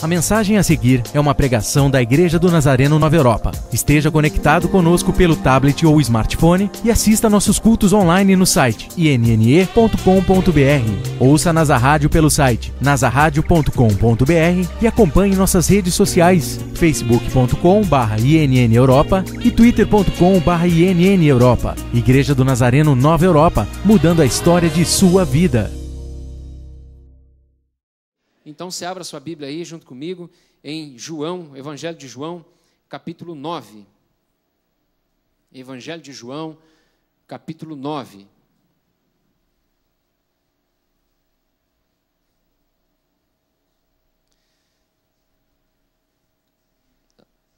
A mensagem a seguir é uma pregação da Igreja do Nazareno Nova Europa. Esteja conectado conosco pelo tablet ou smartphone e assista nossos cultos online no site inne.com.br. Ouça Nasa Rádio pelo site nasaradio.com.br e acompanhe nossas redes sociais facebook.com/INN Europa e twitter.com/INN Europa. Igreja do Nazareno Nova Europa, mudando a história de sua vida. Então, você abra sua Bíblia aí, junto comigo, em João, Evangelho de João, capítulo 9. Evangelho de João, capítulo 9.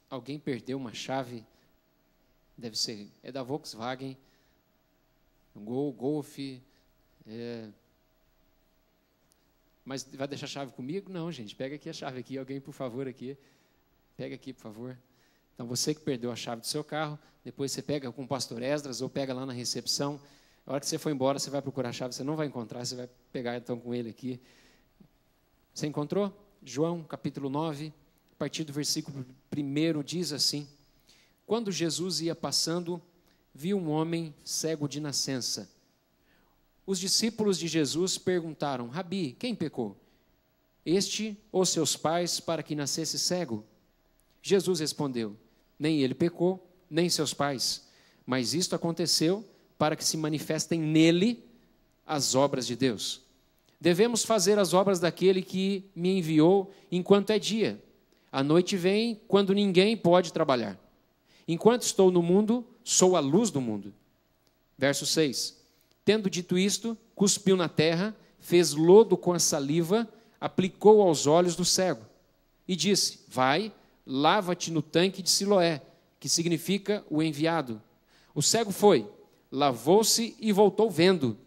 Alguém perdeu uma chave, deve ser, é da Volkswagen, Golf, mas vai deixar a chave comigo? Não, gente, pega aqui a chave aqui, alguém, por favor, aqui. Pega aqui, por favor. Então, você que perdeu a chave do seu carro, depois você pega com o pastor Esdras ou pega lá na recepção. A hora que você for embora, você vai procurar a chave, você não vai encontrar, você vai pegar então com ele aqui. Você encontrou? João, capítulo 9, a partir do versículo 1, diz assim: Quando Jesus ia passando, viu um homem cego de nascença. Os discípulos de Jesus perguntaram: Rabi, quem pecou? Este ou seus pais para que nascesse cego? Jesus respondeu: Nem ele pecou, nem seus pais, mas isto aconteceu para que se manifestem nele as obras de Deus. Devemos fazer as obras daquele que me enviou enquanto é dia. A noite vem quando ninguém pode trabalhar. Enquanto estou no mundo, sou a luz do mundo. Verso 6. Tendo dito isto, cuspiu na terra, fez lodo com a saliva, aplicou aos olhos do cego e disse: Vai, lava-te no tanque de Siloé, que significa o enviado. O cego foi, lavou-se e voltou vendo.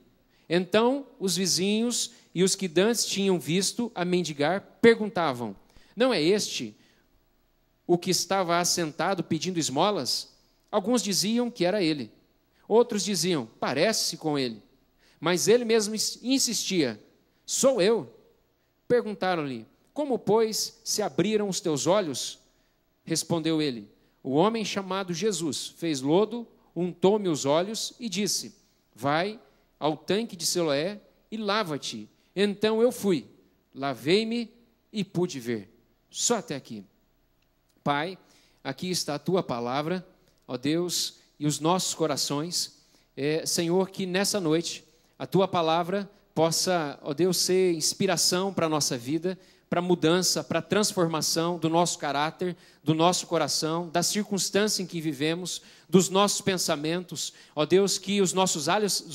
Então os vizinhos e os que dantes tinham visto a mendigar perguntavam: Não é este o que estava assentado pedindo esmolas? Alguns diziam que era ele. Outros diziam: Parece-se com ele. Mas ele mesmo insistia: Sou eu. Perguntaram-lhe: Como, pois, se abriram os teus olhos? Respondeu ele: O homem chamado Jesus fez lodo, untou-me os olhos e disse: Vai ao tanque de Siloé e lava-te. Então eu fui, lavei-me e pude ver. Só até aqui. Pai, aqui está a tua palavra, ó Deus, e os nossos corações. Senhor, que nessa noite a tua palavra possa, ó Deus, ser inspiração para a nossa vida, para mudança, para transformação do nosso caráter, do nosso coração, da circunstância em que vivemos, dos nossos pensamentos. Ó Deus, que os nossos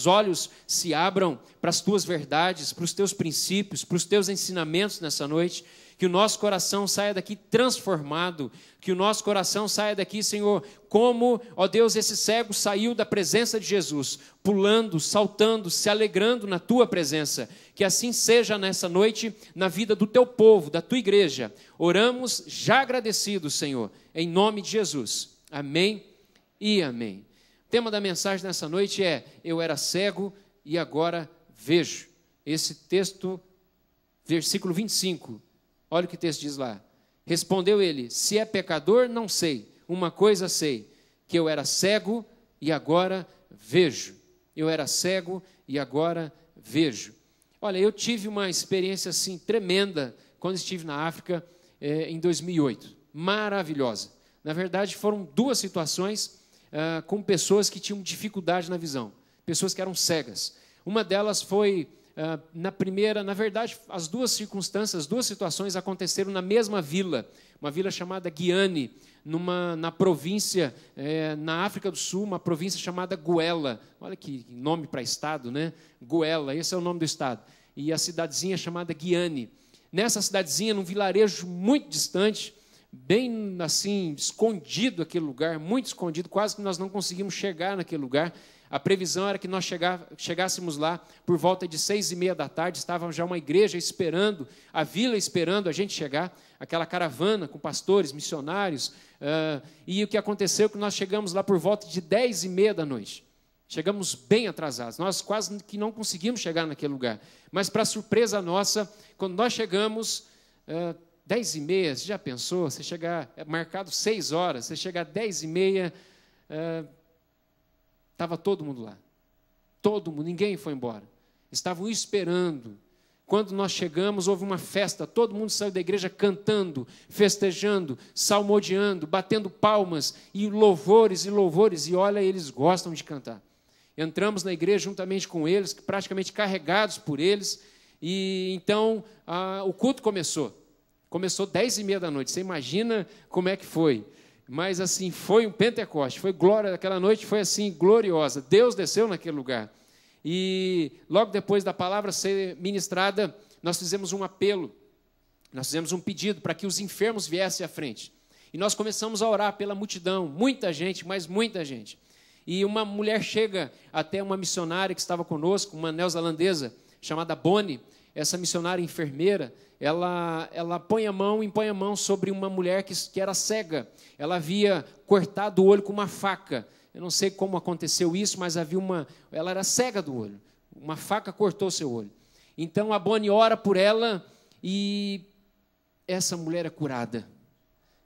olhos se abram para as tuas verdades, para os teus princípios, para os teus ensinamentos nessa noite. Que o nosso coração saia daqui transformado, que o nosso coração saia daqui, Senhor, como, ó Deus, esse cego saiu da presença de Jesus, pulando, saltando, se alegrando na tua presença. Que assim seja nessa noite, na vida do teu povo, da tua igreja. Oramos já agradecidos, Senhor, em nome de Jesus. Amém e amém. O tema da mensagem nessa noite é: Eu era cego e agora vejo. Esse texto, versículo 25. Olha o que o texto diz lá. Respondeu ele: Se é pecador, não sei. Uma coisa sei, que eu era cego e agora vejo. Eu era cego e agora vejo. Olha, eu tive uma experiência assim tremenda quando estive na África em 2008. Maravilhosa. Na verdade, foram duas situações com pessoas que tinham dificuldade na visão. Pessoas que eram cegas. Uma delas foi... na primeira, na verdade, as duas circunstâncias, as duas situações aconteceram na mesma vila, uma vila chamada Guiane, na província, na África do Sul, uma província chamada Guela. Olha que nome para estado, né? Guela, esse é o nome do estado. E a cidadezinha chamada Guiane. Nessa cidadezinha, num vilarejo muito distante, bem assim, escondido aquele lugar, muito escondido, quase que nós não conseguimos chegar naquele lugar. A previsão era que nós chegássemos lá por volta de 6:30 da tarde, estava já uma igreja esperando, a vila esperando a gente chegar, aquela caravana com pastores, missionários, e o que aconteceu é que nós chegamos lá por volta de 10:30 da noite. Chegamos bem atrasados, nós quase que não conseguimos chegar naquele lugar. Mas, para surpresa nossa, quando nós chegamos, 10h30, você já pensou? Você chegar, é marcado 6 horas, você chegar 10h30, estava todo mundo lá. Todo mundo, ninguém foi embora. Estavam esperando. Quando nós chegamos, houve uma festa, todo mundo saiu da igreja cantando, festejando, salmodiando, batendo palmas, e louvores, e olha, eles gostam de cantar. Entramos na igreja juntamente com eles, praticamente carregados por eles, e então o culto começou. Começou 10h30 da noite, você imagina como é que foi. Mas assim, foi um Pentecoste, foi glória, aquela noite foi assim, gloriosa. Deus desceu naquele lugar. E logo depois da palavra ser ministrada, nós fizemos um apelo, nós fizemos um pedido para que os enfermos viessem à frente. E nós começamos a orar pela multidão, muita gente, mas muita gente. E uma mulher chega até uma missionária que estava conosco, uma neozelandesa, chamada Bonnie. Essa missionária enfermeira, ela põe a mão sobre uma mulher que era cega. Ela havia cortado o olho com uma faca. Eu não sei como aconteceu isso, mas ela era cega do olho. Uma faca cortou seu olho. Então a Bonnie ora por ela e essa mulher é curada.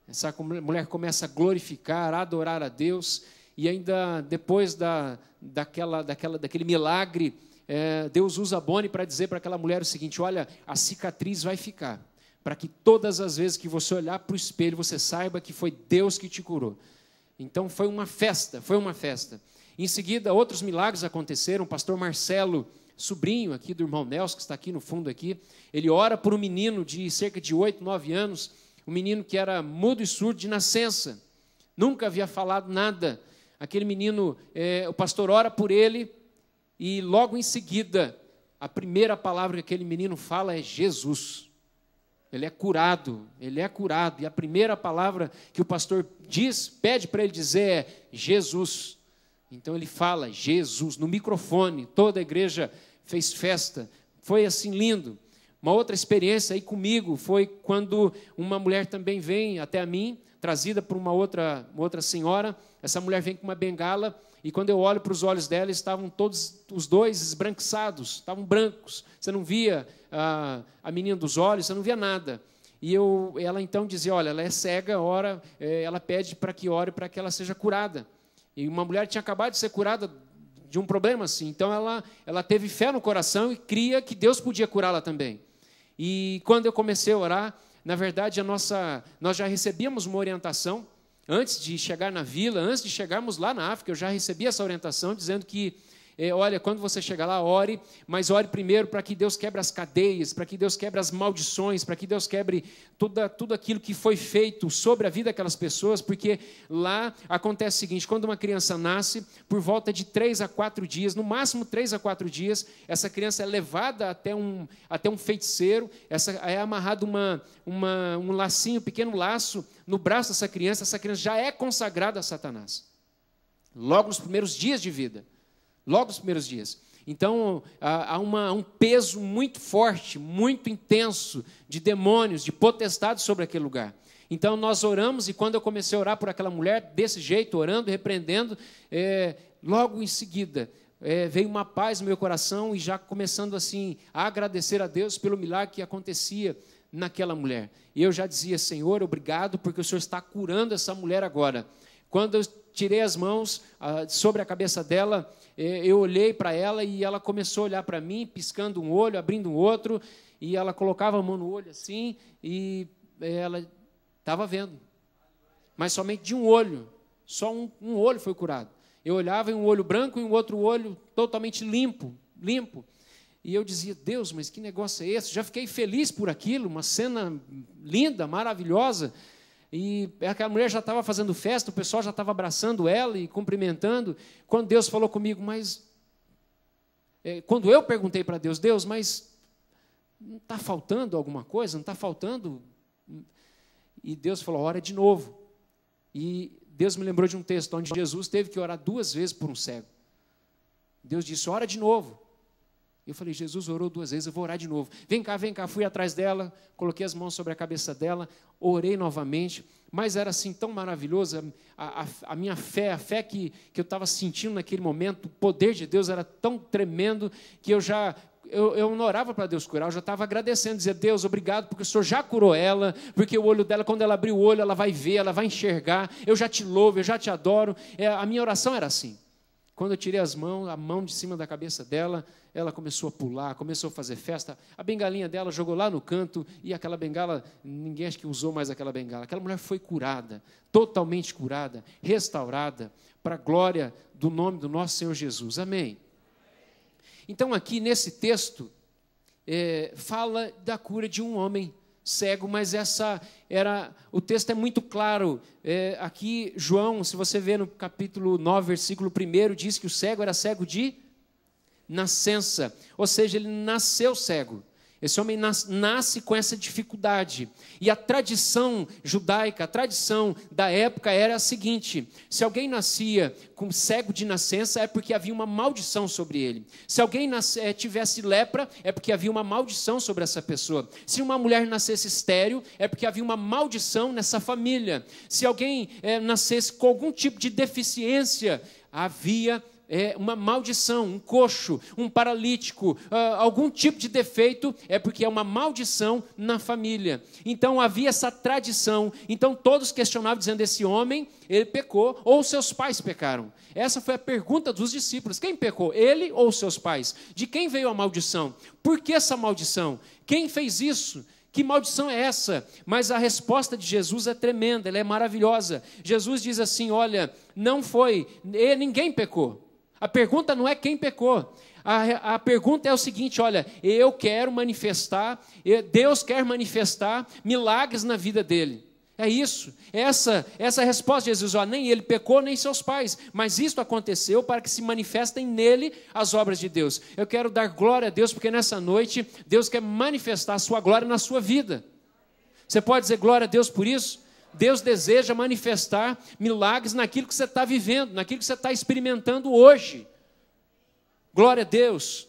Essa mulher começa a glorificar, a adorar a Deus. E ainda depois daquele milagre, Deus usa a Bonnie para dizer para aquela mulher o seguinte: olha, a cicatriz vai ficar, para que todas as vezes que você olhar para o espelho, você saiba que foi Deus que te curou. Então foi uma festa, foi uma festa. Em seguida, outros milagres aconteceram. O pastor Marcelo, sobrinho aqui do irmão Nelson, que está aqui no fundo aqui, ele ora por um menino de cerca de 8, 9 anos, um menino que era mudo e surdo de nascença, nunca havia falado nada. Aquele menino, o pastor ora por ele, e logo em seguida, a primeira palavra que aquele menino fala é Jesus. Ele é curado, e a primeira palavra que o pastor pede para ele dizer é Jesus. Então ele fala Jesus no microfone, toda a igreja fez festa, foi assim lindo. Uma outra experiência aí comigo foi quando uma mulher também vem até a mim, trazida por uma outra senhora. Essa mulher vem com uma bengala, e quando eu olho para os olhos dela, estavam todos os dois esbranquiçados, estavam brancos. Você não via a menina dos olhos, você não via nada. E ela então dizia, olha, ela é cega, ela pede para que ore para que ela seja curada. E uma mulher tinha acabado de ser curada de um problema assim. Então ela teve fé no coração e cria que Deus podia curá-la também. E quando eu comecei a orar, na verdade, nós já recebíamos uma orientação. Antes de chegar na vila, antes de chegarmos lá na África, eu já recebi essa orientação dizendo que, olha, quando você chegar lá, ore, mas ore primeiro para que Deus quebre as cadeias, para que Deus quebre as maldições, para que Deus quebre tudo aquilo que foi feito sobre a vida daquelas pessoas, porque lá acontece o seguinte: quando uma criança nasce, por volta de 3 a 4 dias, no máximo 3 a 4 dias, essa criança é levada até um feiticeiro, é amarrado um lacinho, um pequeno laço, no braço dessa criança já é consagrada a Satanás. Logo nos primeiros dias de vida. Logo nos primeiros dias. Então, há um peso muito forte, muito intenso, de demônios, de potestades sobre aquele lugar. Então, nós oramos, e quando eu comecei a orar por aquela mulher, desse jeito, orando, repreendendo, logo em seguida, veio uma paz no meu coração, e já começando assim, a agradecer a Deus pelo milagre que acontecia naquela mulher. E eu já dizia: Senhor, obrigado, porque o Senhor está curando essa mulher agora. Quando eu tirei as mãos sobre a cabeça dela, eu olhei para ela e ela começou a olhar para mim, piscando um olho, abrindo um outro, e ela colocava a mão no olho assim, e ela estava vendo. Mas somente de um olho, só um olho foi curado. Eu olhava em um olho branco e um outro olho totalmente limpo. E eu dizia: Deus, mas que negócio é esse? Já fiquei feliz por aquilo, uma cena linda, maravilhosa. E aquela mulher já estava fazendo festa, o pessoal já estava abraçando ela e cumprimentando. Quando Deus falou comigo, quando eu perguntei para Deus: Deus, mas não está faltando alguma coisa? Não está faltando? E Deus falou: ora de novo. E Deus me lembrou de um texto onde Jesus teve que orar 2 vezes por um cego. Deus disse: ora de novo. Eu falei: Jesus orou 2 vezes, eu vou orar de novo. Vem cá. Fui atrás dela, coloquei as mãos sobre a cabeça dela, orei novamente, mas era assim tão maravilhoso, a minha fé, a fé que eu estava sentindo naquele momento, o poder de Deus era tão tremendo, que eu já eu não orava para Deus curar, eu já estava agradecendo, dizia, Deus, obrigado, porque o Senhor já curou ela, porque o olho dela, quando ela abrir o olho, ela vai ver, ela vai enxergar, eu já te louvo, eu já te adoro. A minha oração era assim. Quando eu tirei a mão de cima da cabeça dela, ela começou a pular, começou a fazer festa, a bengalinha dela jogou lá no canto, e aquela bengala, ninguém acho que usou mais aquela bengala. Aquela mulher foi curada, totalmente curada, restaurada, para a glória do nome do nosso Senhor Jesus. Amém. Então, aqui nesse texto, fala da cura de um homem cego, mas o texto é muito claro. Aqui, João, se você vê no capítulo 9, versículo 1, diz que o cego era cego de nascença, ou seja, ele nasceu cego. Esse homem nasce com essa dificuldade. E a tradição judaica, a tradição da época era a seguinte: se alguém nascia com cego de nascença, é porque havia uma maldição sobre ele. Se alguém tivesse lepra, é porque havia uma maldição sobre essa pessoa. Se uma mulher nascesse estéril, é porque havia uma maldição nessa família. Se alguém nascesse com algum tipo de deficiência, havia uma maldição, um coxo, um paralítico, algum tipo de defeito, é porque é uma maldição na família. Então havia essa tradição. Então todos questionavam, dizendo, esse homem, ele pecou, ou seus pais pecaram. Essa foi a pergunta dos discípulos: quem pecou, ele ou seus pais? De quem veio a maldição? Por que essa maldição? Quem fez isso? Que maldição é essa? Mas a resposta de Jesus é tremenda, ela é maravilhosa. Jesus diz assim, olha, não foi, ninguém pecou. A pergunta não é quem pecou. A pergunta é o seguinte, olha, eu quero manifestar, Deus quer manifestar milagres na vida dele. É isso. Essa é a resposta de Jesus. Nem ele pecou, nem seus pais. Mas isto aconteceu para que se manifestem nele as obras de Deus. Eu quero dar glória a Deus, porque nessa noite Deus quer manifestar a sua glória na sua vida. Você pode dizer glória a Deus por isso? Deus deseja manifestar milagres naquilo que você está vivendo, naquilo que você está experimentando hoje. Glória a Deus.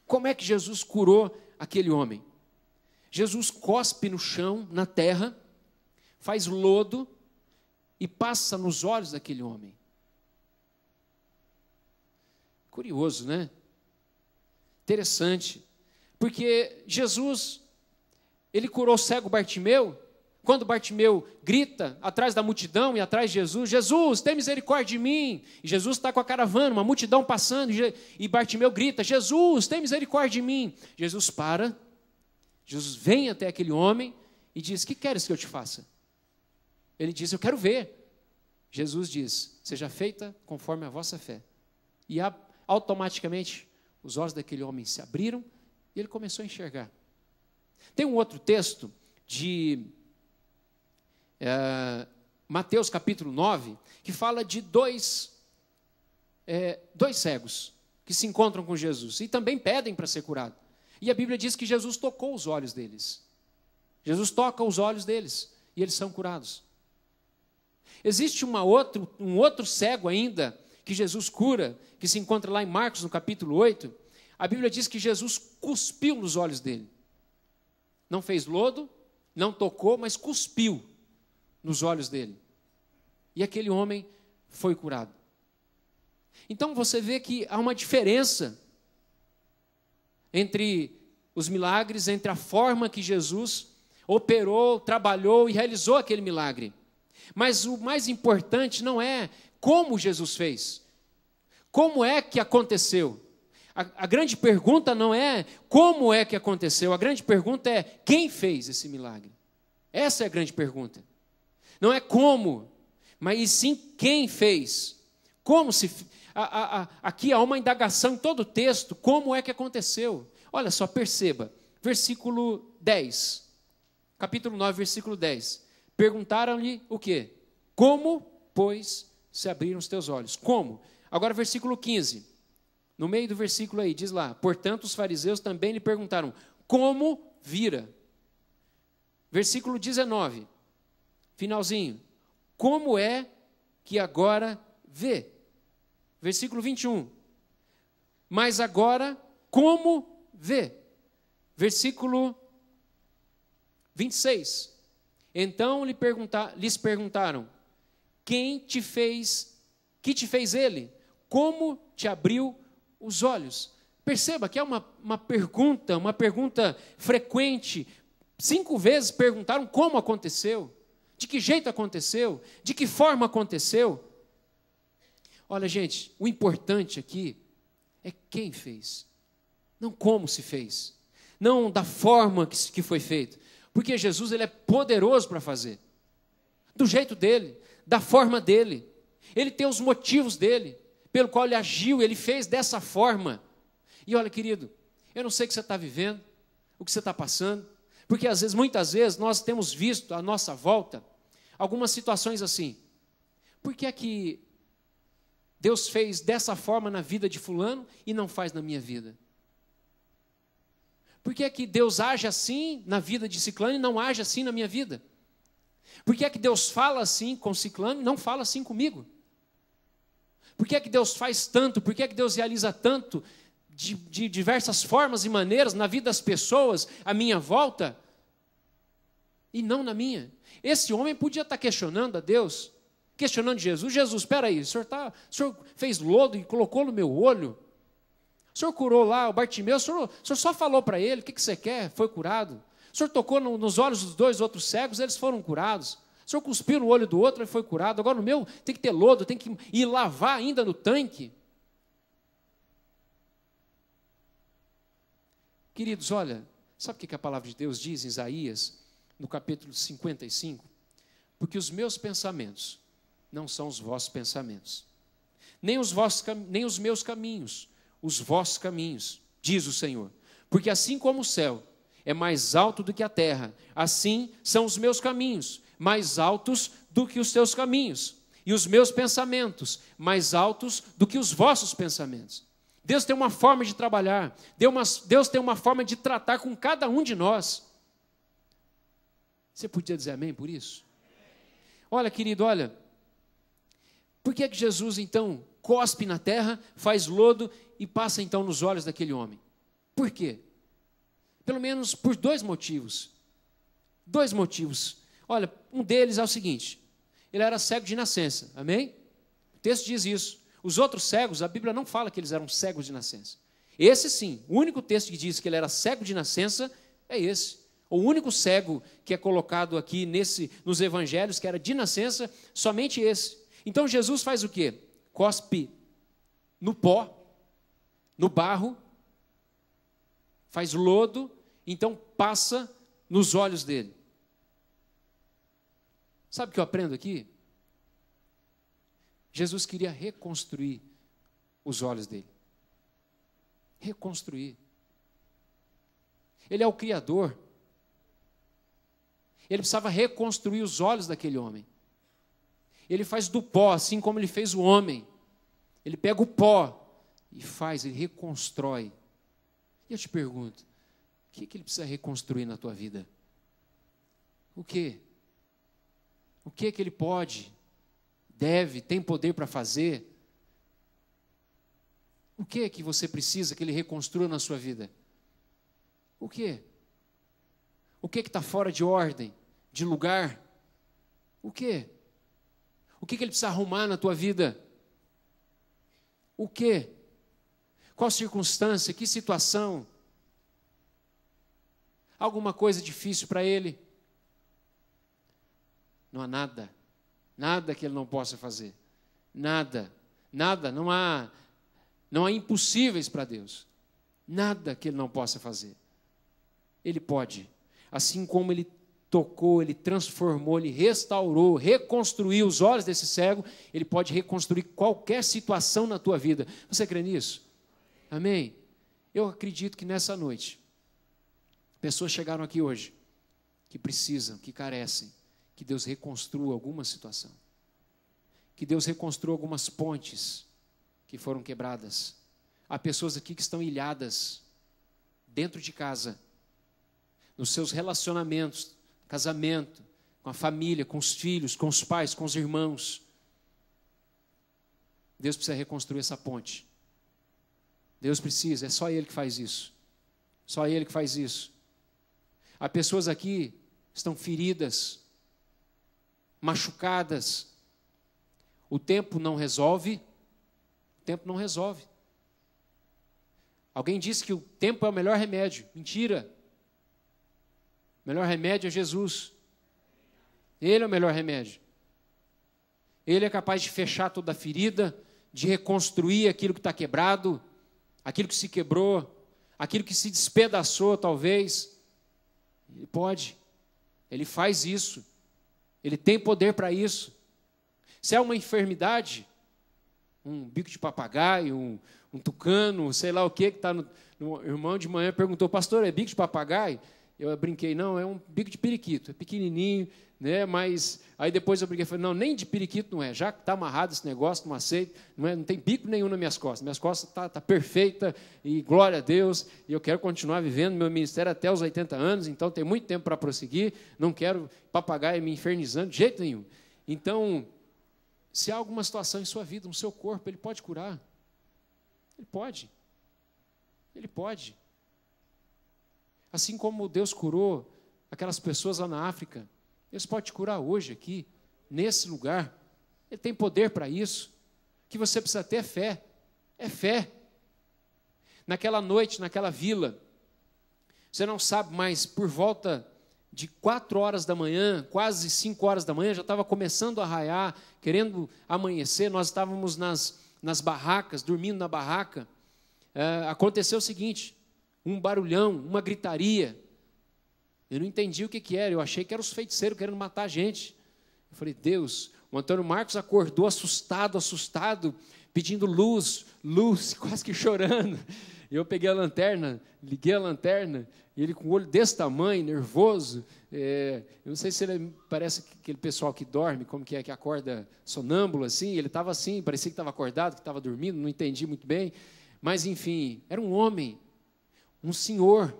Como é que Jesus curou aquele homem? Jesus cospe no chão, na terra, faz lodo e passa nos olhos daquele homem. Curioso, né? Interessante. Porque Jesus, ele curou o cego Bartimeu. Quando Bartimeu grita atrás da multidão e atrás de Jesus, Jesus, tem misericórdia de mim. E Jesus está com a caravana, uma multidão passando, e Bartimeu grita, Jesus, tem misericórdia de mim. Jesus para, Jesus vem até aquele homem e diz, que queres que eu te faça? Ele diz, eu quero ver. Jesus diz, seja feita conforme a vossa fé. E automaticamente os olhos daquele homem se abriram e ele começou a enxergar. Tem um outro texto de Mateus capítulo 9, que fala de dois cegos que se encontram com Jesus e também pedem para ser curado. E a Bíblia diz que Jesus tocou os olhos deles. Jesus toca os olhos deles e eles são curados. Existe um outro cego ainda que Jesus cura, que se encontra lá em Marcos, no capítulo 8. A Bíblia diz que Jesus cuspiu nos olhos dele. Não fez lodo, não tocou, mas cuspiu nos olhos dele. E aquele homem foi curado. Então você vê que há uma diferença entre os milagres, entre a forma que Jesus operou, trabalhou e realizou aquele milagre. Mas o mais importante não é como Jesus fez. Como é que aconteceu? A grande pergunta não é como é que aconteceu. A grande pergunta é quem fez esse milagre. Essa é a grande pergunta. Não é como, mas e sim quem fez. Como se... Aqui há uma indagação em todo o texto. Como é que aconteceu? Olha só, perceba. Versículo 10. Capítulo 9, versículo 10. Perguntaram-lhe o quê? Como, pois, se abriram os teus olhos? Como? Agora, versículo 15. No meio do versículo aí, diz lá, portanto, os fariseus também lhe perguntaram, como vira? Versículo 19. Finalzinho. Como é que agora vê? Versículo 21. Mas agora, como vê? Versículo 26. Então lhes perguntaram, que te fez ele? Como te abriu os olhos? Perceba que é uma pergunta frequente. 5 vezes perguntaram como aconteceu, de que jeito aconteceu, de que forma aconteceu. Olha, gente, o importante aqui é quem fez, não como se fez, não da forma que foi feito, porque Jesus ele é poderoso para fazer, do jeito dele, da forma dele, ele tem os motivos dele, pelo qual ele agiu, ele fez dessa forma. E olha, querido, eu não sei o que você está vivendo, o que você está passando, porque muitas vezes, nós temos visto à nossa volta algumas situações assim. Por que é que Deus fez dessa forma na vida de fulano e não faz na minha vida? Por que é que Deus age assim na vida de ciclano e não age assim na minha vida? Por que é que Deus fala assim com ciclano e não fala assim comigo? Por que é que Deus faz tanto? Por que é que Deus realiza tanto de diversas formas e maneiras na vida das pessoas à minha volta e não na minha? Esse homem podia estar questionando a Deus, questionando Jesus. Jesus, espera aí, o senhor fez lodo e colocou no meu olho? O senhor curou lá o Bartimeu? O senhor só falou para ele, o que você quer? Foi curado. O senhor tocou nos olhos dos 2 outros cegos, eles foram curados. O senhor cuspiu no olho do outro e foi curado. Agora no meu tem que ter lodo, tem que ir lavar ainda no tanque. Queridos, olha, sabe o que a palavra de Deus diz em Isaías, no capítulo 55? Porque os meus pensamentos não são os vossos pensamentos, nem os meus caminhos, os vossos caminhos, diz o Senhor. Porque assim como o céu é mais alto do que a terra, assim são os meus caminhos, mais altos do que os teus caminhos, e os meus pensamentos mais altos do que os vossos pensamentos. Deus tem uma forma de trabalhar, Deus tem uma forma de tratar com cada um de nós. Você podia dizer amém por isso? Olha, querido, olha, por que Jesus então cospe na terra, faz lodo e passa então nos olhos daquele homem? Por quê? Pelo menos por 2 motivos. 2 motivos. Olha, um deles é o seguinte: ele era cego de nascença, amém? O texto diz isso. Os outros cegos, a Bíblia não fala que eles eram cegos de nascença. Esse sim, o único texto que diz que ele era cego de nascença é esse. O único cego que é colocado aqui nos evangelhos, que era de nascença, somente esse. Então Jesus faz o quê? Cospe no pó, no barro, faz lodo, então passa nos olhos dele. Sabe o que eu aprendo aqui? Jesus queria reconstruir os olhos dele. Reconstruir. Ele é o Criador. Ele precisava reconstruir os olhos daquele homem. Ele faz do pó, assim como ele fez o homem. Ele pega o pó e ele reconstrói. E eu te pergunto, o que ele precisa reconstruir na tua vida? O quê? O que ele pode, deve, tem poder para fazer? O que você precisa que ele reconstrua na sua vida? O quê? O que está fora de ordem, de lugar? O quê? O que ele precisa arrumar na tua vida? O quê? Qual circunstância, que situação? Alguma coisa difícil para ele? Não há nada, nada que ele não possa fazer. Nada, não há impossíveis para Deus. Nada que ele não possa fazer. Ele pode, assim como ele tocou, ele transformou, ele restaurou, reconstruiu os olhos desse cego, ele pode reconstruir qualquer situação na tua vida. Você crê nisso? Amém? Eu acredito que nessa noite, pessoas chegaram aqui hoje, que precisam, que carecem, que Deus reconstrua alguma situação. Que Deus reconstrua algumas pontes que foram quebradas. Há pessoas aqui que estão ilhadas dentro de casa, nos seus relacionamentos, casamento, com a família, com os filhos, com os pais, com os irmãos. Deus precisa reconstruir essa ponte. Deus precisa, é só Ele que faz isso. Só Ele que faz isso. Há pessoas aqui que estão feridas, machucadas. O tempo não resolve. O tempo não resolve. Alguém disse que o tempo é o melhor remédio. Mentira. O melhor remédio é Jesus. Ele é o melhor remédio. Ele é capaz de fechar toda a ferida, de reconstruir aquilo que está quebrado, aquilo que se quebrou, aquilo que se despedaçou, talvez. Ele pode. Ele faz isso. Ele tem poder para isso. Se é uma enfermidade, um bico de papagaio, um tucano, sei lá o que está no irmão de manhã perguntou, pastor, é bico de papagaio? Eu brinquei, não, é um bico de periquito, é pequenininho, né? Mas aí depois eu brinquei, falei, não, nem de periquito não é, já que está amarrado esse negócio, não aceito, não tem bico nenhum nas minhas costas tá perfeita, e glória a Deus, e eu quero continuar vivendo meu ministério até os 80 anos, então tem muito tempo para prosseguir, não quero papagaio me infernizando de jeito nenhum. Então, se há alguma situação em sua vida, no seu corpo, Ele pode curar. Ele pode. Ele pode. Assim como Deus curou aquelas pessoas lá na África, Deus pode te curar hoje aqui, nesse lugar. Ele tem poder para isso. O que você precisa ter é fé. É fé. Naquela noite, naquela vila, você não sabe, mas por volta de 4 horas da manhã, quase 5 horas da manhã, já estava começando a raiar, querendo amanhecer, nós estávamos nas barracas, dormindo na barraca. Aconteceu o seguinte, um barulhão, uma gritaria. Eu não entendi o que era, eu achei que eram os feiticeiros querendo matar a gente. Eu falei, Deus, o Antônio Marcos acordou assustado, pedindo luz, quase que chorando. Eu peguei a lanterna, liguei a lanterna, e ele com o olho desse tamanho, nervoso. Eu não sei se ele parece aquele pessoal que dorme, como que acorda sonâmbulo, assim. Ele estava assim, parecia que estava acordado, que estava dormindo, não entendi muito bem. Mas, enfim, era um homem, um senhor,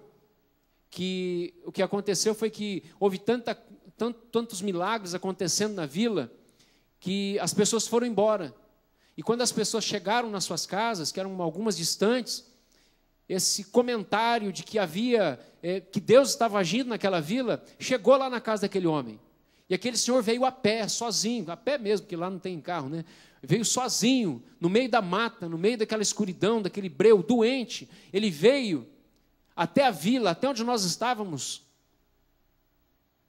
que o que aconteceu foi que houve tantos milagres acontecendo na vila, que as pessoas foram embora. E quando as pessoas chegaram nas suas casas, que eram algumas distantes, esse comentário de que que Deus estava agindo naquela vila, chegou lá na casa daquele homem. E aquele senhor veio a pé, sozinho, a pé mesmo, porque lá não tem carro, né? Veio sozinho, no meio da mata, no meio daquela escuridão, daquele breu, doente. Ele veio até a vila, até onde nós estávamos,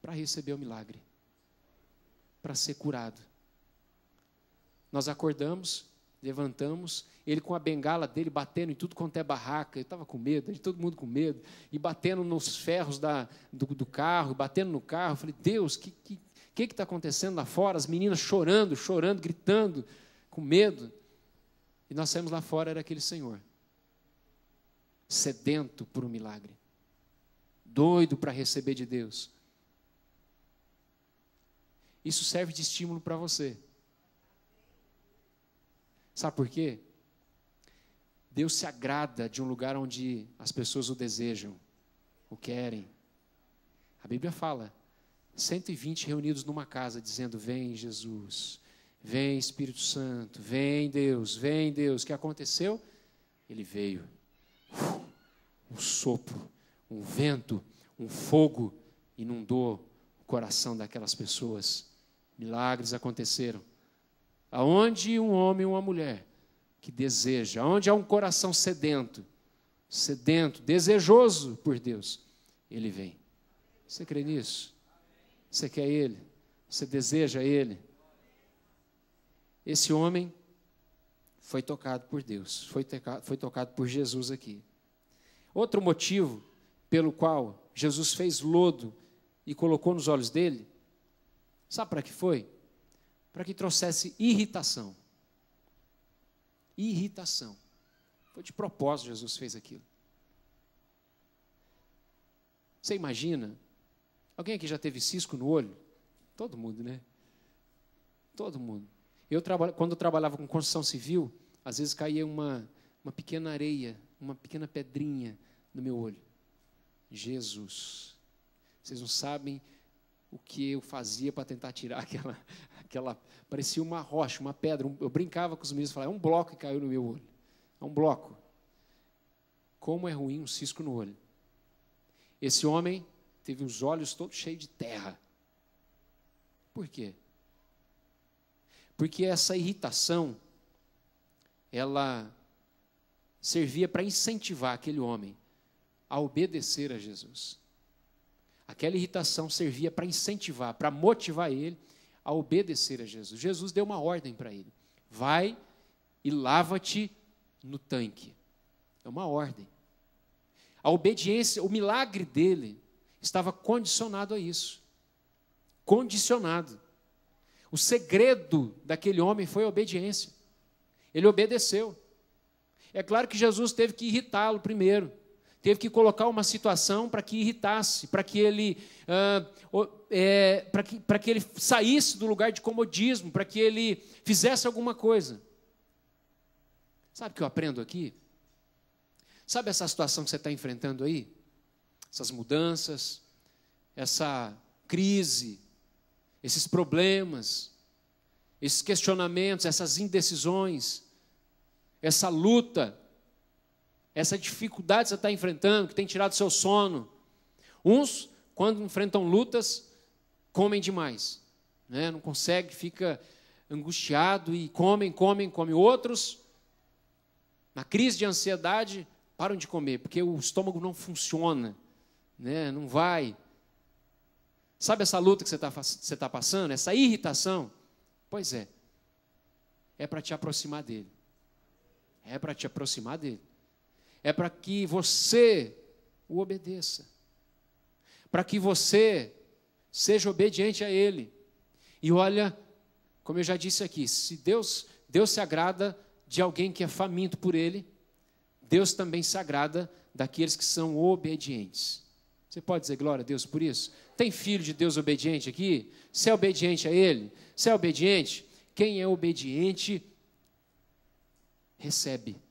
para receber o milagre, para ser curado. Nós acordamos, levantamos, ele com a bengala dele batendo em tudo quanto é barraca, eu estava com medo, todo mundo com medo, e batendo nos ferros do carro, batendo no carro. Eu falei, Deus, o que está acontecendo lá fora? As meninas chorando, gritando, com medo. E nós saímos lá fora, era aquele senhor, sedento por um milagre, doido para receber de Deus. Isso serve de estímulo para você. Sabe por quê? Deus se agrada de um lugar onde as pessoas o desejam, o querem. A Bíblia fala, 120 reunidos numa casa, dizendo, vem Jesus, vem Espírito Santo, vem Deus. O que aconteceu? Ele veio. Um sopro, um vento, um fogo inundou o coração daquelas pessoas. Milagres aconteceram. Aonde um homem e uma mulher que deseja, aonde há um coração sedento, desejoso por Deus, Ele vem. Você crê nisso? Você quer Ele? Você deseja Ele? Esse homem foi tocado por Deus, foi tocado por Jesus aqui. Outro motivo pelo qual Jesus fez lodo e colocou nos olhos dele, sabe para que foi? Para que trouxesse irritação. Irritação. Foi de propósito Jesus fez aquilo. Você imagina? Alguém aqui já teve cisco no olho? Todo mundo, né? Todo mundo. Quando eu trabalhava com construção civil, às vezes caía uma pequena areia, uma pequena pedrinha no meu olho. Jesus. Vocês não sabem o que eu fazia para tentar tirar aquela parecia uma rocha, uma pedra. Eu brincava com os meninos e falava, é um bloco que caiu no meu olho. É um bloco. Como é ruim um cisco no olho. Esse homem teve os olhos todos cheios de terra. Por quê? Porque essa irritação, ela servia para incentivar aquele homem a obedecer a Jesus. Aquela irritação servia para incentivar, para motivar ele a obedecer a Jesus. Jesus deu uma ordem para ele: vai e lava-te no tanque. É uma ordem. A obediência, o milagre dele estava condicionado a isso. Condicionado. O segredo daquele homem foi a obediência. Ele obedeceu. É claro que Jesus teve que irritá-lo primeiro. Teve que colocar uma situação para que irritasse, para que ele para que ele saísse do lugar de comodismo, para que ele fizesse alguma coisa. Sabe o que eu aprendo aqui? Sabe essa situação que você está enfrentando aí? Essas mudanças, essa crise, esses problemas, esses questionamentos, essas indecisões, essa luta, essa dificuldade que você está enfrentando, que tem tirado seu sono. Uns, quando enfrentam lutas, comem demais, né? Não consegue, fica angustiado e comem. Outros, na crise de ansiedade, param de comer, porque o estômago não funciona, né? Não vai. Sabe essa luta que você está passando, essa irritação? Pois é para te aproximar dele. É para te aproximar dele. É para que você o obedeça. Para que você seja obediente a ele. E olha, como eu já disse aqui, se Deus se agrada de alguém que é faminto por ele, Deus também se agrada daqueles que são obedientes. Você pode dizer glória a Deus por isso? Tem filho de Deus obediente aqui? Você é obediente a ele? Você é obediente? Quem é obediente, recebe.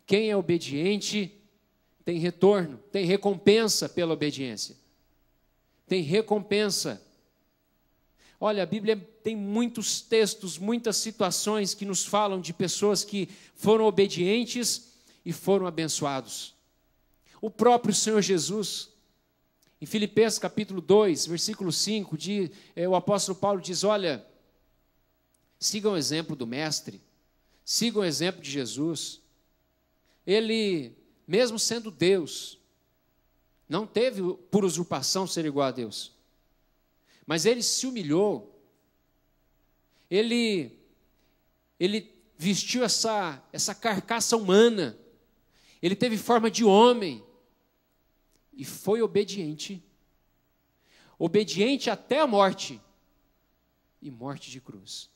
Quem é obediente, tem retorno, tem recompensa pela obediência. Tem recompensa. Olha, a Bíblia tem muitos textos, muitas situações que nos falam de pessoas que foram obedientes e foram abençoados. O próprio Senhor Jesus, em Filipenses capítulo 2, versículo 5, o apóstolo Paulo diz: olha, sigam o exemplo do Mestre, sigam o exemplo de Jesus. Ele, mesmo sendo Deus, não teve por usurpação ser igual a Deus, mas ele se humilhou, ele vestiu essa carcaça humana, ele teve forma de homem, e foi obediente até a morte, e morte de cruz.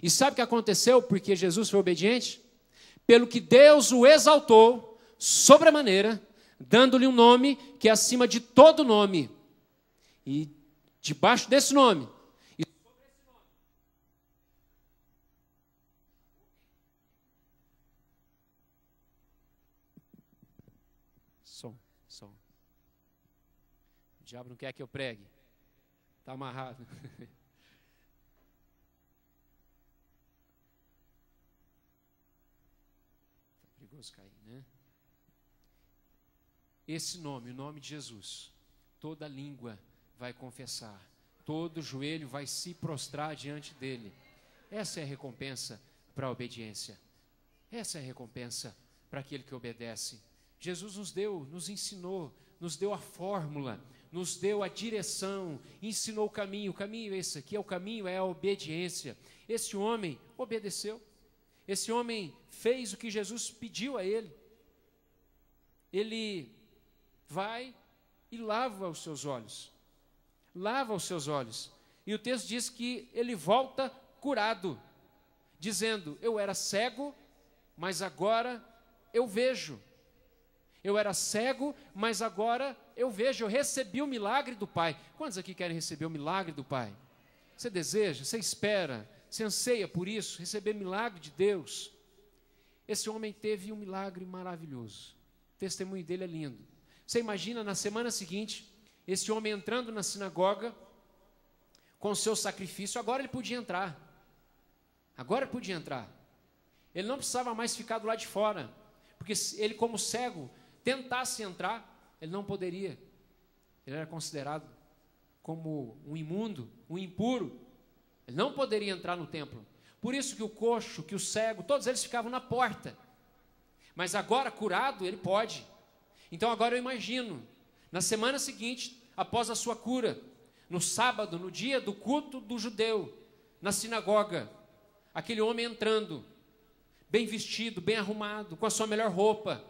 E sabe o que aconteceu porque Jesus foi obediente? Pelo que Deus o exaltou sobremaneira, dando-lhe um nome que é acima de todo nome, e debaixo desse nome, e sobre esse nome, som. O diabo não quer que eu pregue. Está amarrado. Está perigoso cair, né? Esse nome, o nome de Jesus, toda língua vai confessar, todo joelho vai se prostrar diante dele. Essa é a recompensa para a obediência. Essa é a recompensa para aquele que obedece. Jesus nos ensinou, nos deu a fórmula, nos deu a direção, ensinou o caminho é esse aqui, o caminho é a obediência. Esse homem obedeceu, esse homem fez o que Jesus pediu a ele. Ele vai e lava os seus olhos, e o texto diz que ele volta curado, dizendo: eu era cego, mas agora eu vejo. Eu era cego, mas agora eu vejo. Eu recebi o milagre do Pai. Quantos aqui querem receber o milagre do Pai? Você deseja, você espera, você anseia por isso, receber milagre de Deus? Esse homem teve um milagre maravilhoso. O testemunho dele é lindo. Você imagina, na semana seguinte, esse homem entrando na sinagoga com o seu sacrifício. Agora ele podia entrar. Ele não precisava mais ficar do lado de fora, porque ele, como cego, tentasse entrar, ele não poderia. Ele era considerado como um imundo, um impuro. Ele não poderia entrar no templo. Por isso que o coxo, que o cego, todos eles ficavam na porta. Mas agora, curado, ele pode. Então agora eu imagino, na semana seguinte, após a sua cura, no sábado, no dia do culto do judeu, na sinagoga, aquele homem entrando, bem vestido, bem arrumado, com a sua melhor roupa,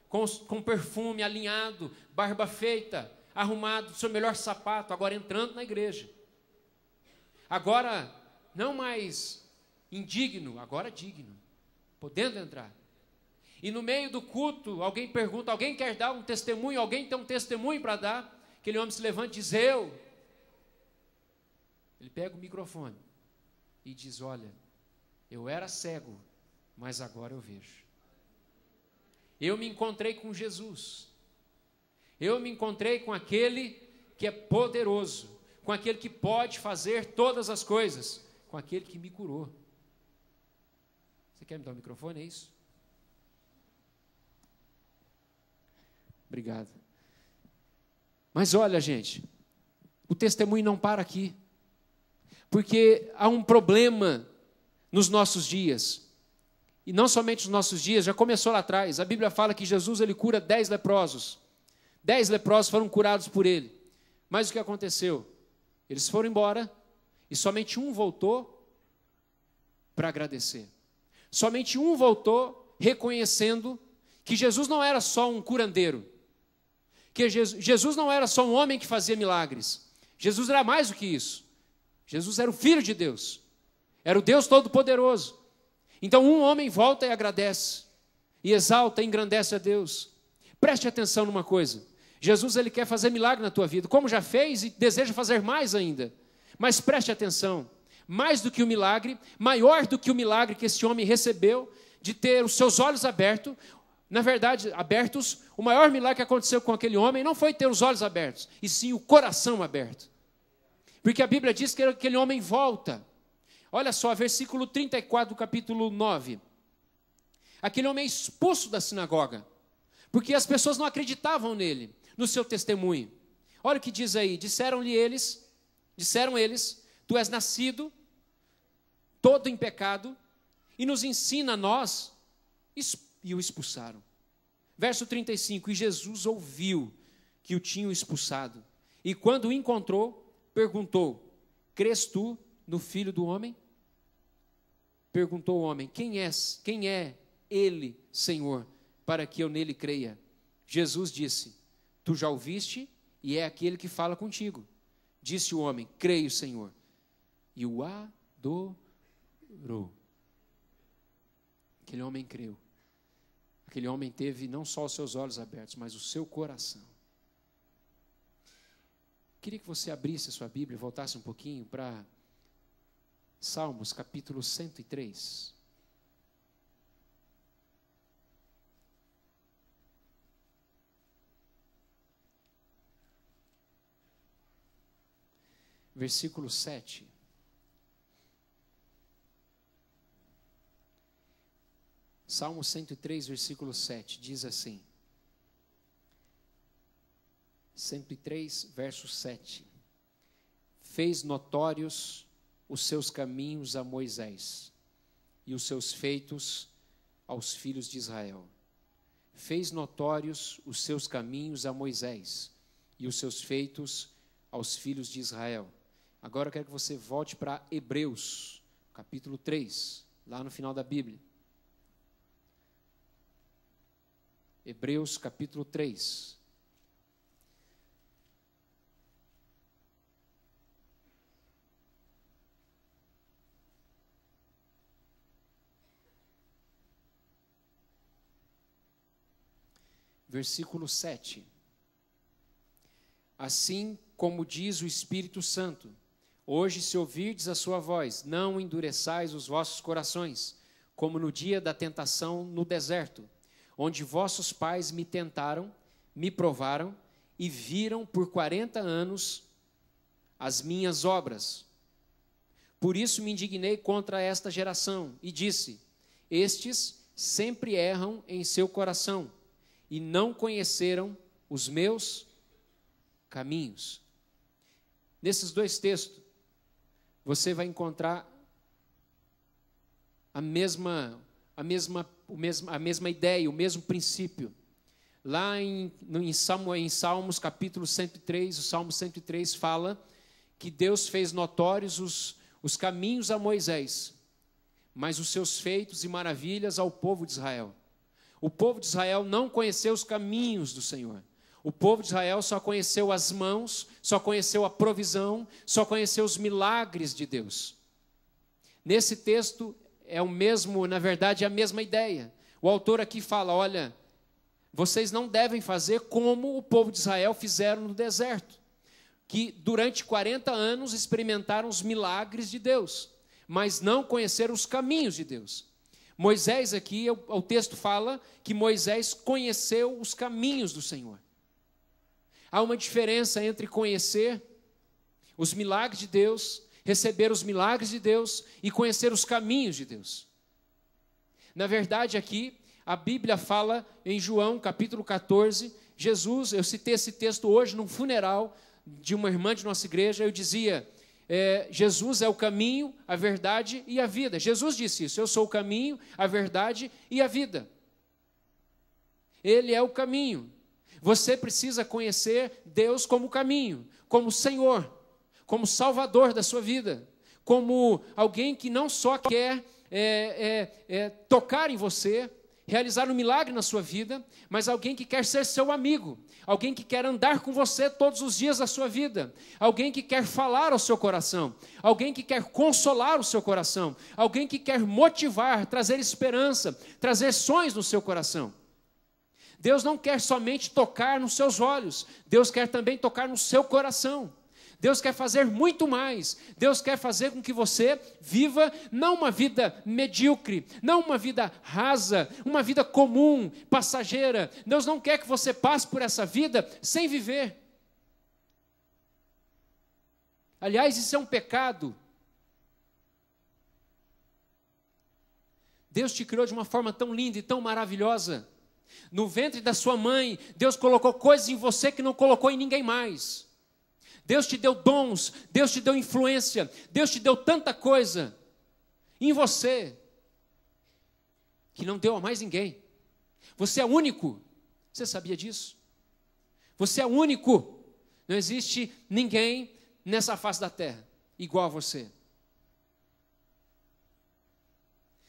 com perfume alinhado, barba feita, arrumado, seu melhor sapato, agora entrando na igreja. Agora, não mais indigno, agora digno, podendo entrar. E no meio do culto, alguém pergunta, alguém quer dar um testemunho? Alguém tem um testemunho para dar? Aquele homem se levanta e diz, eu. Ele pega o microfone e diz, olha, eu era cego, mas agora eu vejo. Eu me encontrei com Jesus. Eu me encontrei com aquele que é poderoso, com aquele que pode fazer todas as coisas, com aquele que me curou. Você quer me dar o microfone, é isso? Obrigado. Mas olha, gente, o testemunho não para aqui, porque há um problema nos nossos dias, e não somente nos nossos dias, já começou lá atrás. A Bíblia fala que Jesus ele cura 10 leprosos. 10 leprosos foram curados por ele. Mas o que aconteceu? Eles foram embora e somente um voltou para agradecer. Somente um voltou reconhecendo que Jesus não era só um curandeiro, que Jesus não era só um homem que fazia milagres. Jesus era mais do que isso. Jesus era o Filho de Deus, era o Deus Todo-Poderoso. Então um homem volta e agradece, e exalta e engrandece a Deus. Preste atenção numa coisa, Jesus ele quer fazer milagre na tua vida, como já fez e deseja fazer mais ainda. Mas preste atenção, mais do que o milagre, maior do que o milagre que esse homem recebeu, de ter os seus olhos abertos, na verdade, abertos, o maior milagre que aconteceu com aquele homem não foi ter os olhos abertos, e sim o coração aberto. Porque a Bíblia diz que aquele homem volta. Olha só, versículo 34 do capítulo 9. Aquele homem é expulso da sinagoga, porque as pessoas não acreditavam nele, no seu testemunho. Olha o que diz aí, disseram eles, tu és nascido, todo em pecado, e nos ensina a nós, e o expulsaram. Verso 35, e Jesus ouviu que o tinham expulsado, e quando o encontrou, perguntou, crês tu no Filho do Homem? Perguntou o homem, quem é ele, Senhor, para que eu nele creia? Jesus disse, tu já o viste e é aquele que fala contigo. Disse o homem, creio, Senhor, e o adorou. Aquele homem creu. Aquele homem teve não só os seus olhos abertos, mas o seu coração. Queria que você abrisse a sua Bíblia e voltasse um pouquinho para Salmos, capítulo 103. Versículo 7. Salmo 103, versículo 7, diz assim. 103, verso 7. Fez notórios os seus caminhos a Moisés e os seus feitos aos filhos de Israel. Fez notórios os seus caminhos a Moisés e os seus feitos aos filhos de Israel. Agora eu quero que você volte para Hebreus, capítulo 3, lá no final da Bíblia. Hebreus, capítulo 3. Versículo 7. Assim como diz o Espírito Santo, hoje se ouvirdes a sua voz, não endureçais os vossos corações, como no dia da tentação no deserto, onde vossos pais me tentaram, me provaram e viram por 40 anos as minhas obras. Por isso me indignei contra esta geração e disse, estes sempre erram em seu coração e não conheceram os meus caminhos. Nesses dois textos, você vai encontrar a mesma ideia, o mesmo princípio. Lá em Salmos capítulo 103, o Salmo 103 fala que Deus fez notórios os caminhos a Moisés, mas os seus feitos e maravilhas ao povo de Israel. O povo de Israel não conheceu os caminhos do Senhor. O povo de Israel só conheceu as mãos, só conheceu a provisão, só conheceu os milagres de Deus. Nesse texto é o mesmo, na verdade, é a mesma ideia. O autor aqui fala, olha, vocês não devem fazer como o povo de Israel fizeram no deserto, que durante 40 anos experimentaram os milagres de Deus, mas não conheceram os caminhos de Deus. Moisés aqui, o texto fala que Moisés conheceu os caminhos do Senhor. Há uma diferença entre conhecer os milagres de Deus, receber os milagres de Deus e conhecer os caminhos de Deus. Na verdade, aqui, a Bíblia fala em João, capítulo 14, Jesus, eu citei esse texto hoje num funeral de uma irmã de nossa igreja, eu dizia, Jesus é o caminho, a verdade e a vida. Jesus disse isso, eu sou o caminho, a verdade e a vida. Ele é o caminho. Você precisa conhecer Deus como caminho, como Senhor, como Salvador da sua vida, como alguém que não só quer tocar em você, realizar um milagre na sua vida, mas alguém que quer ser seu amigo, alguém que quer andar com você todos os dias da sua vida, alguém que quer falar ao seu coração, alguém que quer consolar o seu coração, alguém que quer motivar, trazer esperança, trazer sonhos no seu coração. Deus não quer somente tocar nos seus olhos, Deus quer também tocar no seu coração. Deus quer fazer muito mais. Deus quer fazer com que você viva não uma vida medíocre, não uma vida rasa, uma vida comum, passageira. Deus não quer que você passe por essa vida sem viver. Aliás, isso é um pecado. Deus te criou de uma forma tão linda e tão maravilhosa. No ventre da sua mãe, Deus colocou coisas em você que não colocou em ninguém mais. Deus te deu dons, Deus te deu influência, Deus te deu tanta coisa em você que não deu a mais ninguém. Você é único. Você sabia disso? Você é único. Não existe ninguém nessa face da terra igual a você.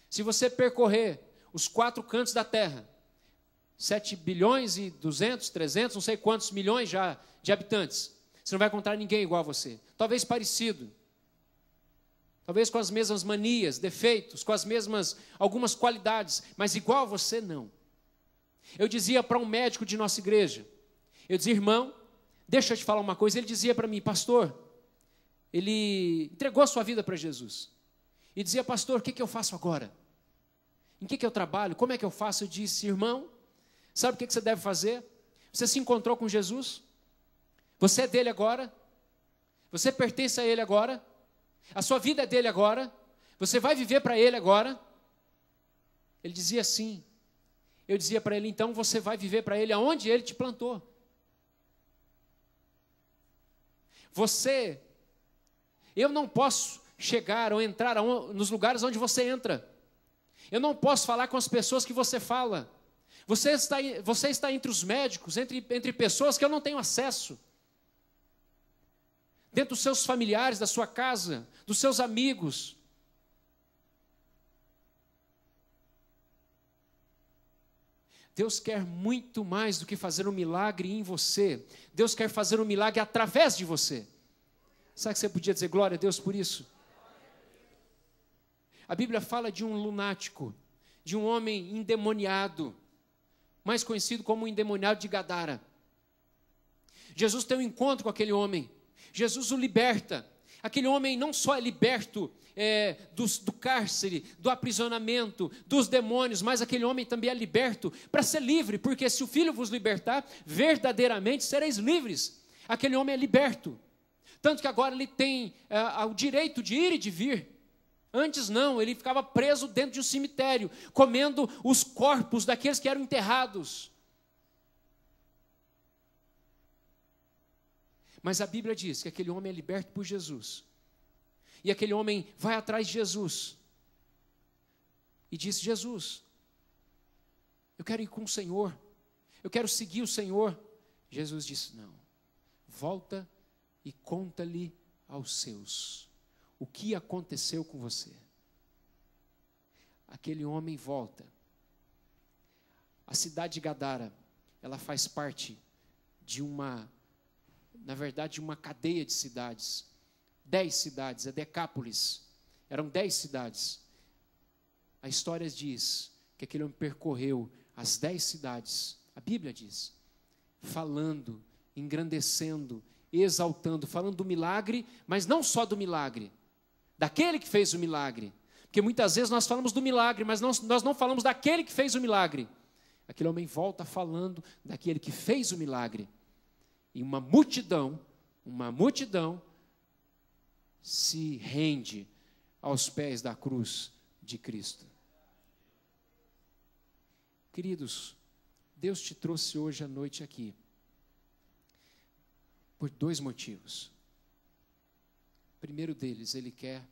Se você percorrer os 4 cantos da terra, 7 bilhões e 200, 300, não sei quantos milhões já de habitantes, você não vai encontrar ninguém igual a você. Talvez parecido. Talvez com as mesmas manias, defeitos, com as mesmas, algumas qualidades, mas igual a você, não. Eu dizia para um médico de nossa igreja, eu dizia, irmão, deixa eu te falar uma coisa. Ele dizia para mim, pastor, ele entregou a sua vida para Jesus. E dizia, pastor, o que eu faço agora? Em que eu trabalho? Como é que eu faço? Eu disse, irmão, sabe o que você deve fazer? Você se encontrou com Jesus? Você é dele agora? Você pertence a ele agora? A sua vida é dele agora? Você vai viver para ele agora? Ele dizia sim. Eu dizia para ele, então você vai viver para ele aonde ele te plantou. Eu não posso chegar ou entrar nos lugares onde você entra. Eu não posso falar com as pessoas que você fala. Você está entre os médicos, entre pessoas que eu não tenho acesso. Dentro dos seus familiares, da sua casa, dos seus amigos. Deus quer muito mais do que fazer um milagre em você. Deus quer fazer um milagre através de você. Sabe que você podia dizer glória a Deus por isso? A Bíblia fala de um lunático, de um homem endemoniado, mais conhecido como o endemoniado de Gadara. Jesus tem um encontro com aquele homem. Jesus o liberta. Aquele homem não só é liberto do cárcere, do aprisionamento, dos demônios, mas aquele homem também é liberto para ser livre, porque se o Filho vos libertar, verdadeiramente sereis livres. Aquele homem é liberto. Tanto que agora ele tem o direito de ir e de vir. Antes não, ele ficava preso dentro de um cemitério, comendo os corpos daqueles que eram enterrados. Mas a Bíblia diz que aquele homem é liberto por Jesus. E aquele homem vai atrás de Jesus. e disse: Jesus, eu quero ir com o Senhor, eu quero seguir o Senhor. Jesus disse: não, volta e conta-lhe aos seus o que aconteceu com você. Aquele homem volta. A cidade de Gadara, ela faz parte de uma cadeia de cidades. 10 cidades, é Decápolis. Eram 10 cidades. A história diz que aquele homem percorreu as 10 cidades. A Bíblia diz, falando, engrandecendo, exaltando, falando do milagre, mas não só do milagre, daquele que fez o milagre. Porque muitas vezes nós falamos do milagre, mas nós não falamos daquele que fez o milagre. Aquele homem volta falando daquele que fez o milagre. E uma multidão se rende aos pés da cruz de Cristo. Queridos, Deus te trouxe hoje à noite aqui por 2 motivos. O primeiro deles, Ele quer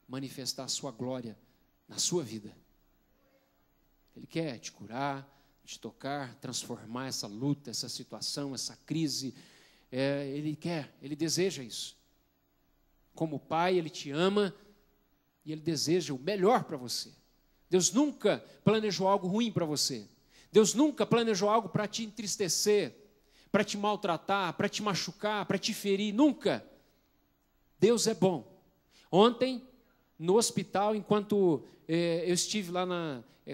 manifestar a sua glória na sua vida. Ele quer te curar, te tocar, transformar essa luta, essa situação, essa crise. Ele deseja isso. Como pai, Ele te ama e Ele deseja o melhor para você. Deus nunca planejou algo ruim para você. Deus nunca planejou algo para te entristecer, para te maltratar, para te machucar, para te ferir, nunca. Deus é bom. Ontem, no hospital, enquanto eu estive lá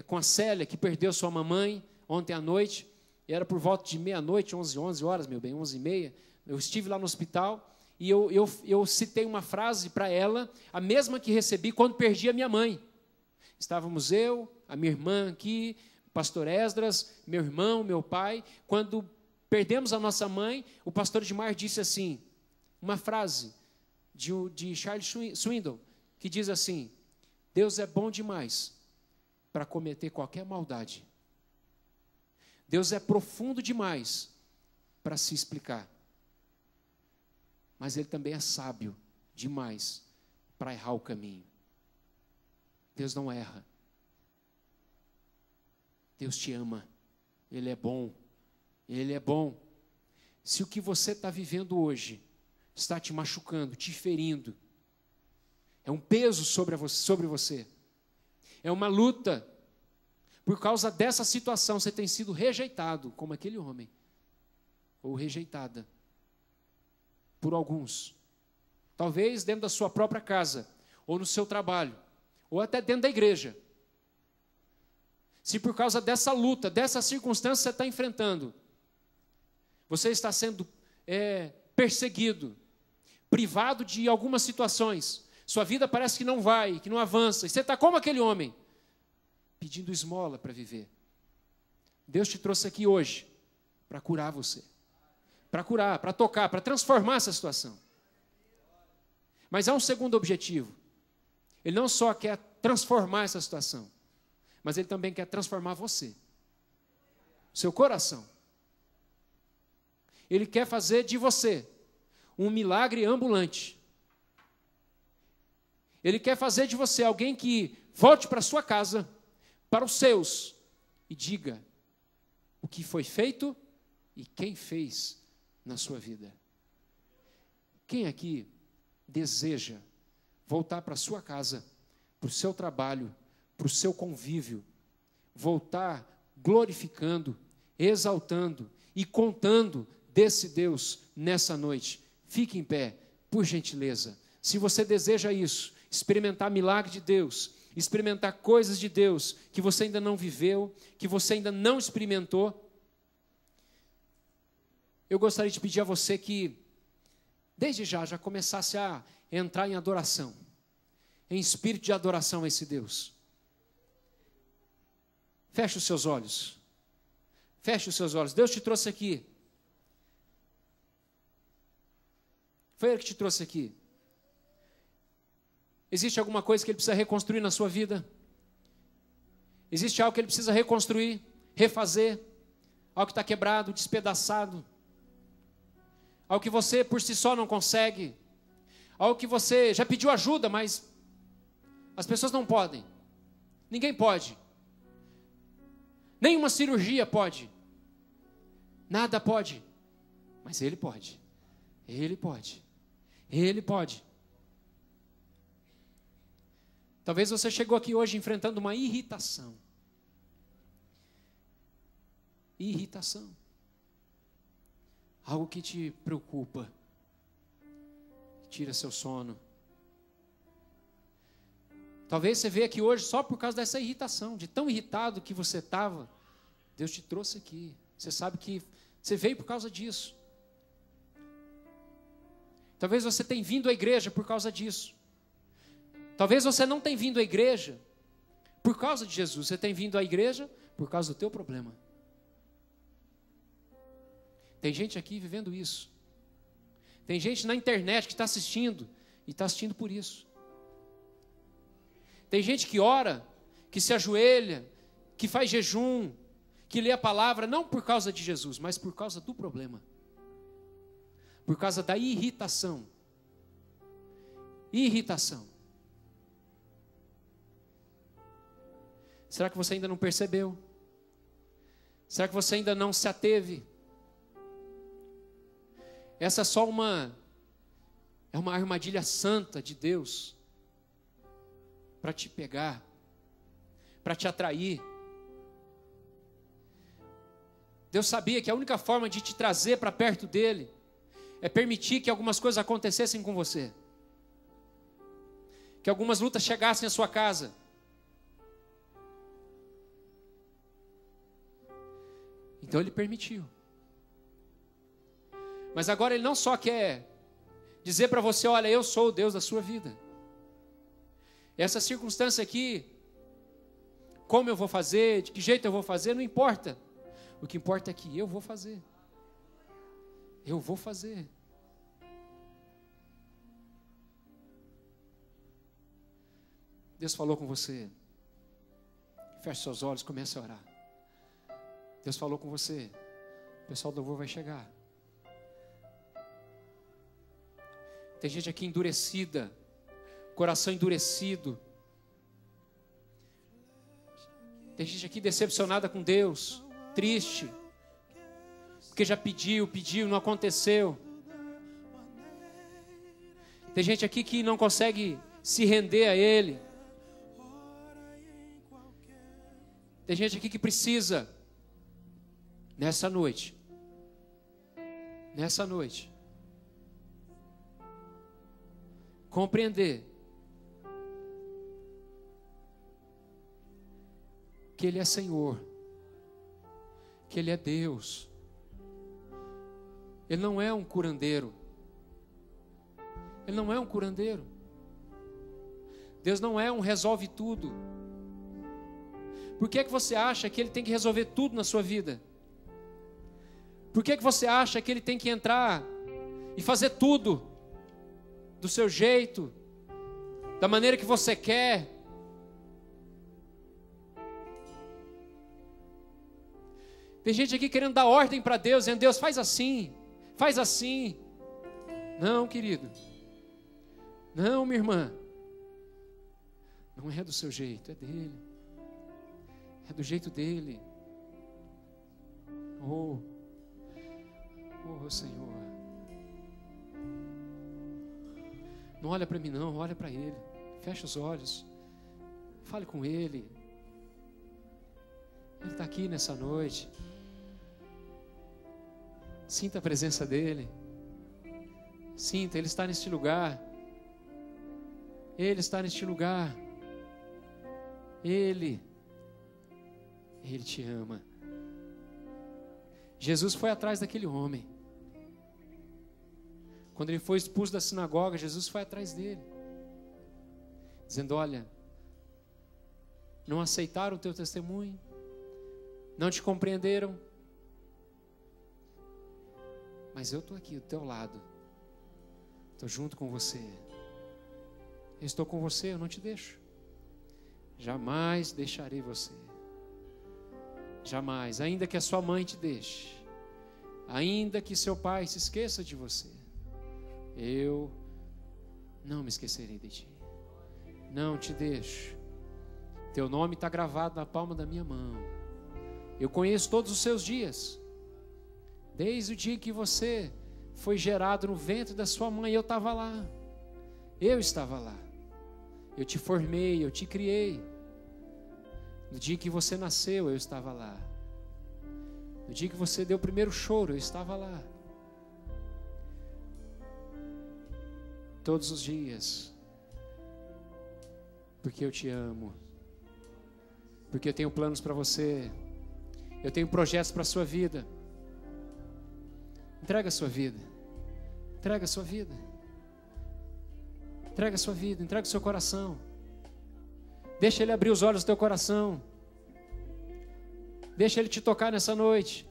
com a Célia, que perdeu sua mamãe, ontem à noite, era por volta de meia-noite, 11 horas, meu bem, 11h30, eu estive lá no hospital, e eu citei uma frase para ela, a mesma que recebi quando perdi a minha mãe. Estávamos eu, a minha irmã aqui, o pastor Esdras, meu irmão, meu pai. Quando perdemos a nossa mãe, o pastor Edmar disse assim, uma frase de Charles Swindoll, que diz assim: Deus é bom demais para cometer qualquer maldade. Deus é profundo demais para se explicar. Mas Ele também é sábio demais para errar o caminho. Deus não erra. Deus te ama. Ele é bom. Ele é bom. Se o que você está vivendo hoje está te machucando, te ferindo, é um peso sobre você, é uma luta, por causa dessa situação você tem sido rejeitado, como aquele homem, ou rejeitada, por alguns, talvez dentro da sua própria casa, ou no seu trabalho, ou até dentro da igreja. Se por causa dessa luta, dessa circunstância você está enfrentando, você está sendo perseguido, privado de algumas situações, sua vida parece que não vai, que não avança, e você está como aquele homem, pedindo esmola para viver. Deus te trouxe aqui hoje para curar você, para curar, para tocar, para transformar essa situação. Mas há um segundo objetivo. Ele não só quer transformar essa situação, mas Ele também quer transformar você, seu coração. Ele quer fazer de você um milagre ambulante. Ele quer fazer de você alguém que volte para a sua casa, para os seus, e diga o que foi feito e quem fez na sua vida. Quem aqui deseja voltar para a sua casa, para o seu trabalho, para o seu convívio, voltar glorificando, exaltando e contando desse Deus nessa noite? Fique em pé, por gentileza. Se você deseja isso, experimentar milagre de Deus, experimentar coisas de Deus que você ainda não viveu, que você ainda não experimentou, eu gostaria de pedir a você que, desde já começasse a entrar em adoração, em espírito de adoração a esse Deus. Feche os seus olhos. Feche os seus olhos. Deus te trouxe aqui. Foi Ele que te trouxe aqui. Existe alguma coisa que Ele precisa reconstruir na sua vida? Existe algo que Ele precisa reconstruir, refazer? Algo que está quebrado, despedaçado? Algo que você por si só não consegue? Algo que você já pediu ajuda, mas as pessoas não podem? Ninguém pode. Nenhuma cirurgia pode. Nada pode. Mas Ele pode. Ele pode. Ele pode. Talvez você chegou aqui hoje enfrentando uma irritação. Irritação. Algo que te preocupa. Tira seu sono. Talvez você veja aqui hoje só por causa dessa irritação, de tão irritado que você estava. Deus te trouxe aqui. Você sabe que você veio por causa disso. Talvez você tenha vindo à igreja por causa disso. Talvez você não tenha vindo à igreja por causa de Jesus. Você tem vindo à igreja por causa do teu problema. Tem gente aqui vivendo isso. Tem gente na internet que está assistindo e está assistindo por isso. Tem gente que ora, que se ajoelha, que faz jejum, que lê a palavra, não por causa de Jesus, mas por causa do problema. Por causa da irritação. Irritação. Será que você ainda não percebeu? Será que você ainda não se ateve? Essa é só uma armadilha santa de Deus para te pegar, para te atrair. Deus sabia que a única forma de te trazer para perto dele é permitir que algumas coisas acontecessem com você, que algumas lutas chegassem à sua casa. Então ele permitiu. Mas agora ele não só quer dizer para você, olha, eu sou o Deus da sua vida. Essa circunstância aqui, como eu vou fazer, de que jeito eu vou fazer, não importa. O que importa é que eu vou fazer. Eu vou fazer. Deus falou com você. Feche seus olhos, comece a orar. Deus falou com você. O pessoal do louvor vai chegar. Tem gente aqui endurecida, coração endurecido. Tem gente aqui decepcionada com Deus, triste, porque já pediu, não aconteceu. Tem gente aqui que não consegue se render a Ele. Tem gente aqui que precisa, nessa noite, compreender que Ele é Senhor, que Ele é Deus. Ele não é um curandeiro. Ele não é um curandeiro. Deus não é um resolve tudo. Por que você acha que Ele tem que resolver tudo na sua vida? Por que você acha que Ele tem que entrar e fazer tudo do seu jeito, da maneira que você quer? Tem gente aqui querendo dar ordem para Deus, dizendo, Deus, faz assim, faz assim. Não, querido. Não, minha irmã. Não é do seu jeito, é dele. É do jeito dele. Oh Senhor. Não olha para mim não, olha para Ele. Fecha os olhos. Fale com Ele. Ele está aqui nessa noite. Sinta a presença dEle. Sinta, Ele está neste lugar. Ele está neste lugar. Ele te ama. Jesus foi atrás daquele homem. Quando ele foi expulso da sinagoga, Jesus foi atrás dele, dizendo, olha, não aceitaram o teu testemunho, não te compreenderam, mas eu estou aqui do teu lado, estou junto com você, eu estou com você, eu não te deixo, jamais deixarei você, jamais, ainda que a sua mãe te deixe, ainda que seu pai se esqueça de você, eu não me esquecerei de ti, não te deixo. teu nome está gravado na palma da minha mão. Eu conheço todos os seus dias. Desde o dia que você foi gerado no ventre da sua mãe, eu estava lá. Eu estava lá. Eu te formei, eu te criei. No dia que você nasceu, eu estava lá. No dia que você deu o primeiro choro, eu estava lá. Todos os dias. Porque eu te amo. Porque eu tenho planos para você. Eu tenho projetos para a sua vida. Entrega a sua vida. Entrega a sua vida. Entrega a sua vida. Entrega o seu coração. Deixa Ele abrir os olhos do teu coração. Deixa Ele te tocar nessa noite.